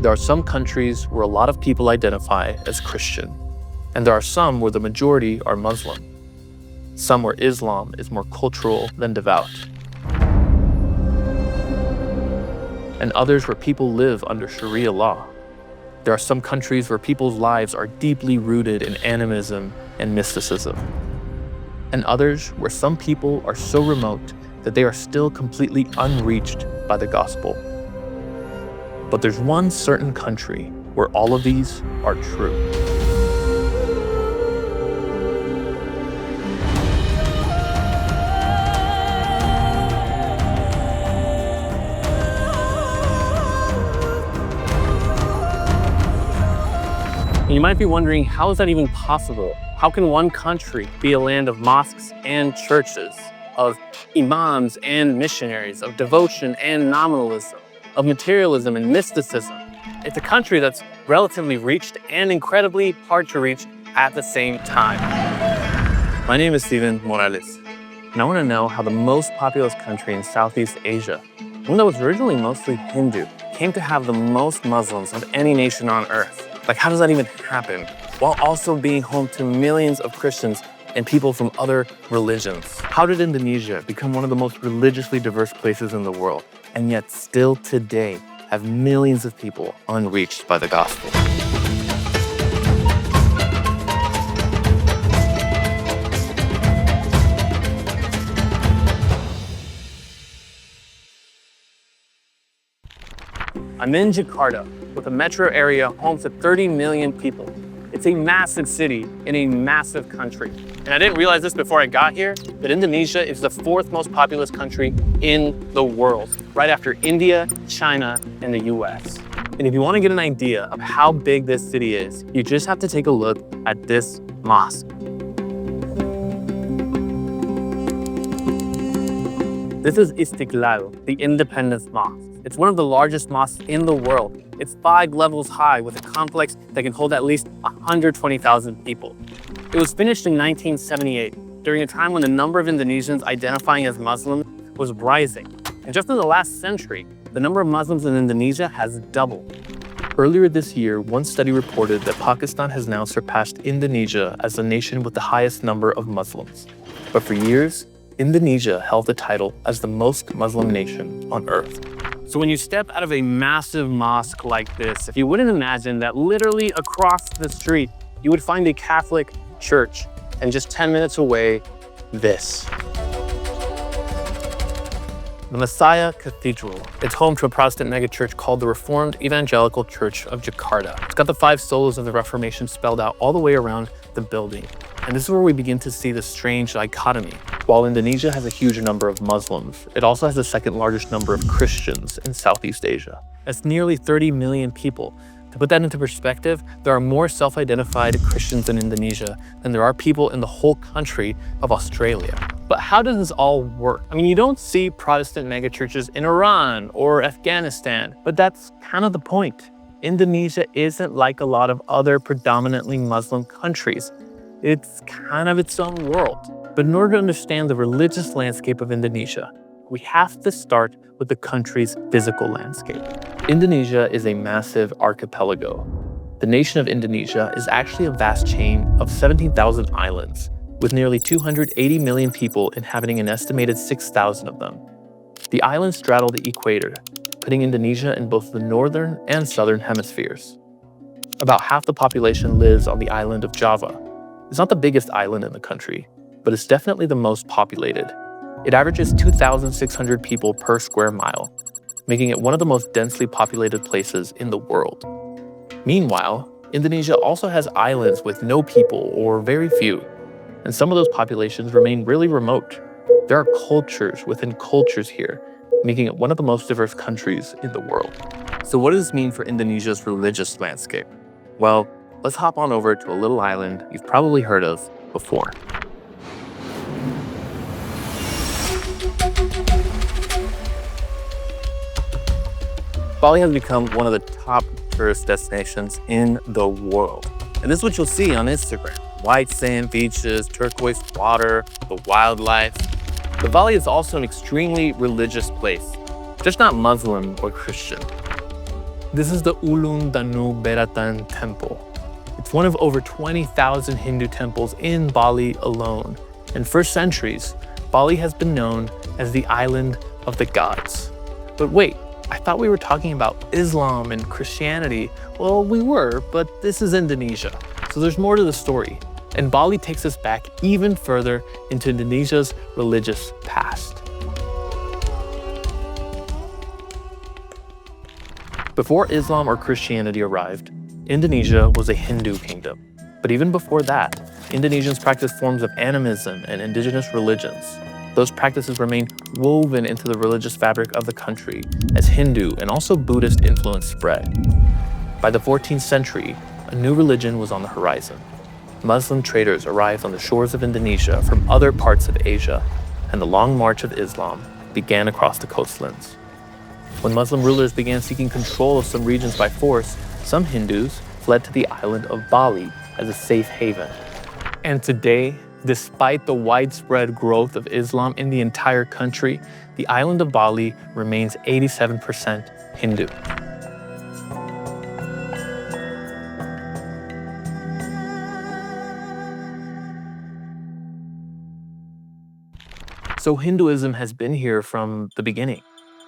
There are some countries where a lot of people identify as Christian, and there are some where the majority are Muslim. Some where Islam is more cultural than devout. And others where people live under Sharia law. There are some countries where people's lives are deeply rooted in animism and mysticism. And others where some people are so remote that they are still completely unreached by the gospel. But there's one certain country where all of these are true. You might be wondering, how is that even possible? How can one country be a land of mosques and churches, of imams and missionaries, of devotion and nominalism, of materialism and mysticism? It's a country that's relatively reached and incredibly hard to reach at the same time. My name is Steven Morales, and I want to know how the most populous country in Southeast Asia, one that was originally mostly Hindu, came to have the most Muslims of any nation on earth. Like, how does that even happen? While also being home to millions of Christians and people from other religions. How did Indonesia become one of the most religiously diverse places in the world, and yet still today have millions of people unreached by the gospel? I'm in Jakarta, with a metro area home to 30 million people. It's a massive city in a massive country. And I didn't realize this before I got here, but Indonesia is the 4th most populous country in the world, right after India, China, and the US. And if you want to get an idea of how big this city is, you just have to take a look at this mosque. This is Istiqlal, the Independence Mosque. It's one of the largest mosques in the world. It's 5 levels high with a complex that can hold at least 120,000 people. It was finished in 1978, during a time when the number of Indonesians identifying as Muslim was rising. And just in the last century, the number of Muslims in Indonesia has doubled. Earlier this year, one study reported that Pakistan has now surpassed Indonesia as the nation with the highest number of Muslims. But for years, Indonesia held the title as the most Muslim nation on earth. So when you step out of a massive mosque like this, if you wouldn't imagine that literally across the street, you would find a Catholic church, and just 10 minutes away, this. The Messiah Cathedral. It's home to a Protestant megachurch called the Reformed Evangelical Church of Jakarta. It's got the 5 solas of the Reformation spelled out all the way around the building. And this is where we begin to see the strange dichotomy. While Indonesia has a huge number of Muslims, it also has the 2nd largest number of Christians in Southeast Asia. That's nearly 30 million people. To put that into perspective, there are more self-identified Christians in Indonesia than there are people in the whole country of Australia. But how does this all work? I mean, you don't see Protestant megachurches in Iran or Afghanistan, but that's kind of the point. Indonesia isn't like a lot of other predominantly Muslim countries. It's kind of its own world. But in order to understand the religious landscape of Indonesia, we have to start with the country's physical landscape. Indonesia is a massive archipelago. The nation of Indonesia is actually a vast chain of 17,000 islands, with nearly 280 million people inhabiting an estimated 6,000 of them. The islands straddle the equator, putting Indonesia in both the northern and southern hemispheres. About half the population lives on the island of Java. It's not the biggest island in the country, but it's definitely the most populated. It averages 2,600 people per square mile, making it one of the most densely populated places in the world. Meanwhile, Indonesia also has islands with no people or very few, and some of those populations remain really remote. There are cultures within cultures here, making it one of the most diverse countries in the world. So what does this mean for Indonesia's religious landscape? Well, let's hop on over to a little island you've probably heard of before. Bali has become one of the top tourist destinations in the world. And this is what you'll see on Instagram. White sand beaches, turquoise water, the wildlife. But Bali is also an extremely religious place, just not Muslim or Christian. This is the Ulun Danu Beratan Temple. It's one of over 20,000 Hindu temples in Bali alone. And for centuries, Bali has been known as the island of the gods. But wait, I thought we were talking about Islam and Christianity. Well, we were, but this is Indonesia. So there's more to the story. And Bali takes us back even further into Indonesia's religious past. Before Islam or Christianity arrived, Indonesia was a Hindu kingdom. But even before that, Indonesians practiced forms of animism and indigenous religions. Those practices remain woven into the religious fabric of the country as Hindu and also Buddhist influence spread. By the 14th century, a new religion was on the horizon. Muslim traders arrived on the shores of Indonesia from other parts of Asia, and the long march of Islam began across the coastlands. When Muslim rulers began seeking control of some regions by force, some Hindus fled to the island of Bali as a safe haven. And today, despite the widespread growth of Islam in the entire country, the island of Bali remains 87% Hindu. So Hinduism has been here from the beginning.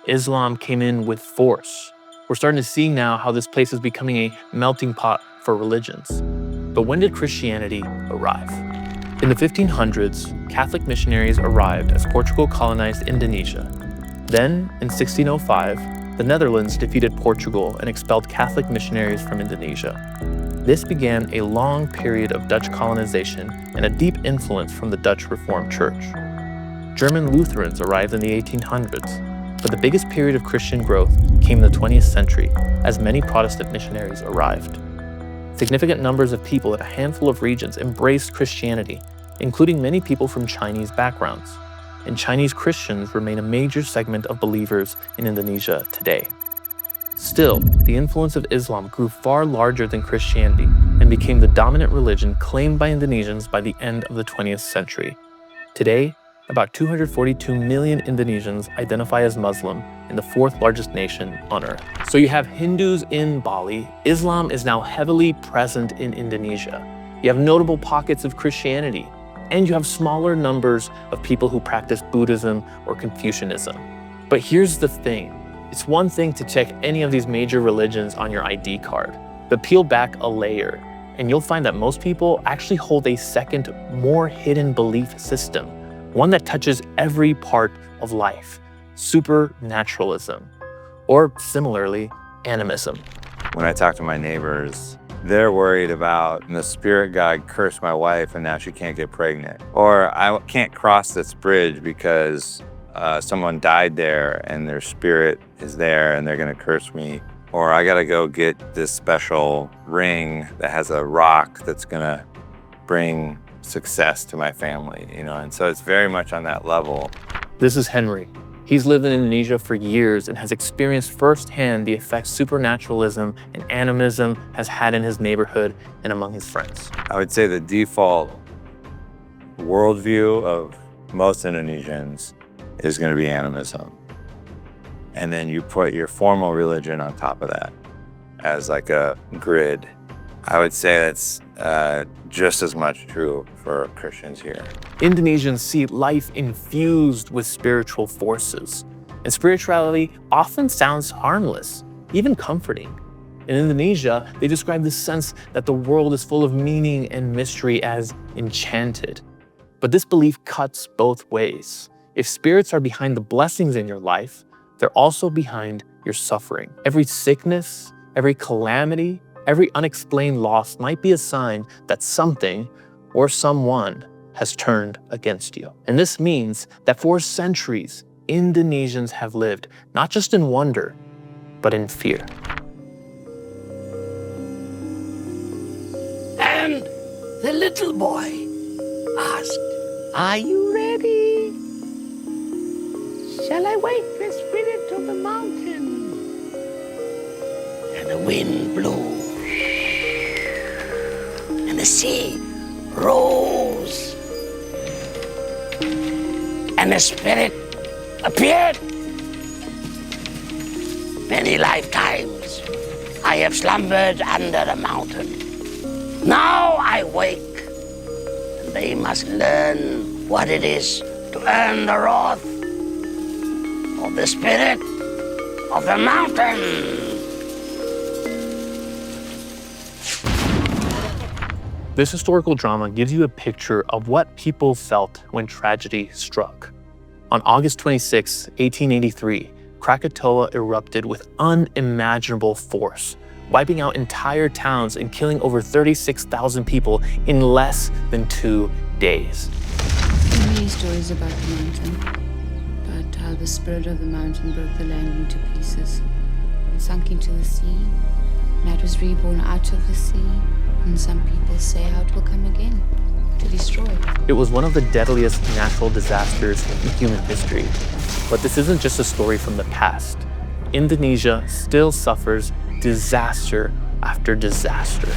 Islam came in with force. We're starting to see now how this place is becoming a melting pot for religions. But when did Christianity arrive? In the 1500s, Catholic missionaries arrived as Portugal colonized Indonesia. Then, in 1605, the Netherlands defeated Portugal and expelled Catholic missionaries from Indonesia. This began a long period of Dutch colonization and a deep influence from the Dutch Reformed Church. German Lutherans arrived in the 1800s, but the biggest period of Christian growth came in the 20th century as many Protestant missionaries arrived. Significant numbers of people in a handful of regions embraced Christianity, including many people from Chinese backgrounds. And Chinese Christians remain a major segment of believers in Indonesia today. Still, the influence of Islam grew far larger than Christianity and became the dominant religion claimed by Indonesians by the end of the 20th century. Today, about 242 million Indonesians identify as Muslim in the fourth largest nation on earth. So you have Hindus in Bali. Islam is now heavily present in Indonesia. You have notable pockets of Christianity, and you have smaller numbers of people who practice Buddhism or Confucianism. But here's the thing. It's one thing to check any of these major religions on your ID card, but peel back a layer, and you'll find that most people actually hold a second, more hidden belief system, one that touches every part of life: supernaturalism, or similarly, animism. When I talk to my neighbors, they're worried about the spirit guide cursed my wife and now she can't get pregnant. Or I can't cross this bridge because someone died there and their spirit is there and they're gonna curse me. Or I gotta go get this special ring that has a rock that's gonna bring success to my family, and so it's very much on that level. This is Henry. He's lived in Indonesia for years and has experienced firsthand the effects supernaturalism and animism has had in his neighborhood and among his friends. I would say the default worldview of most Indonesians is going to be animism. And then you put your formal religion on top of that as like a grid. I would say that's just as much true for Christians here. Indonesians see life infused with spiritual forces, and spirituality often sounds harmless, even comforting. In Indonesia, they describe the sense that the world is full of meaning and mystery as enchanted. But this belief cuts both ways. If spirits are behind the blessings in your life, they're also behind your suffering. Every sickness, every calamity, every unexplained loss might be a sign that something or someone has turned against you. And this means that for centuries, Indonesians have lived not just in wonder, but in fear. And the little boy asked, "Are you ready? Shall I wake the spirit of the mountain?" And the wind blew, and the sea rose, and the spirit appeared. Many lifetimes I have slumbered under the mountain. Now I wake, and they must learn what it is to earn the wrath of the spirit of the mountain. This historical drama gives you a picture of what people felt when tragedy struck. On August 26, 1883, Krakatoa erupted with unimaginable force, wiping out entire towns and killing over 36,000 people in less than 2 days. There are many stories about the mountain, about how the spirit of the mountain broke the land into pieces and sunk into the sea, and it was reborn out of the sea, and some people say how it will come again, to destroy. It was one of the deadliest natural disasters in human history. But this isn't just a story from the past. Indonesia still suffers disaster after disaster.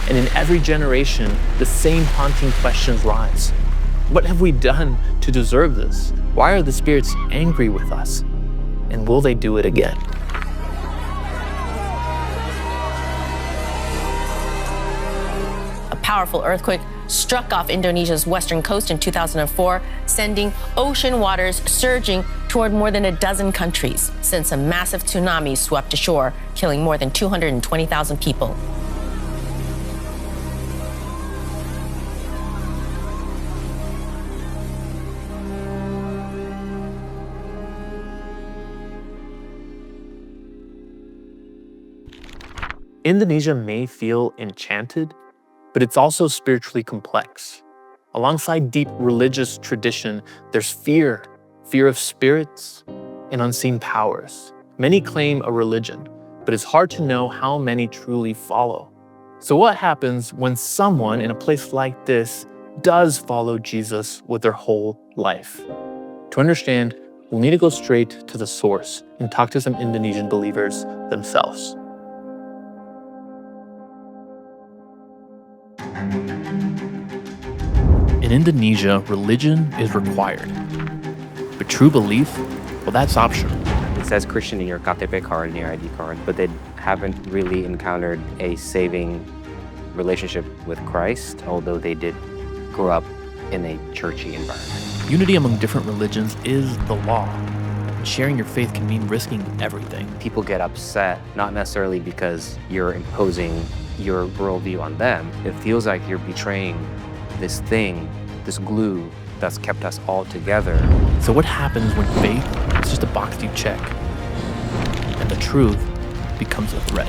And in every generation, the same haunting questions rise. What have we done to deserve this? Why are the spirits angry with us? And will they do it again? A powerful earthquake struck off Indonesia's western coast in 2004, sending ocean waters surging toward more than a dozen countries, since a massive tsunami swept ashore, killing more than 220,000 people. Indonesia may feel enchanted, but it's also spiritually complex. Alongside deep religious tradition, there's fear of spirits and unseen powers. Many claim a religion, but it's hard to know how many truly follow. So what happens when someone in a place like this does follow Jesus with their whole life? To understand, we'll need to go straight to the source and talk to some Indonesian believers themselves. In Indonesia, religion is required. But true belief, well, that's optional. It says Christian in your KTP card, in your ID card, but they haven't really encountered a saving relationship with Christ, although they did grow up in a churchy environment. Unity among different religions is the law. And sharing your faith can mean risking everything. People get upset, not necessarily because you're imposing your worldview on them. It feels like you're betraying this thing, this glue that's kept us all together. So what happens when faith is just a box you check and the truth becomes a threat?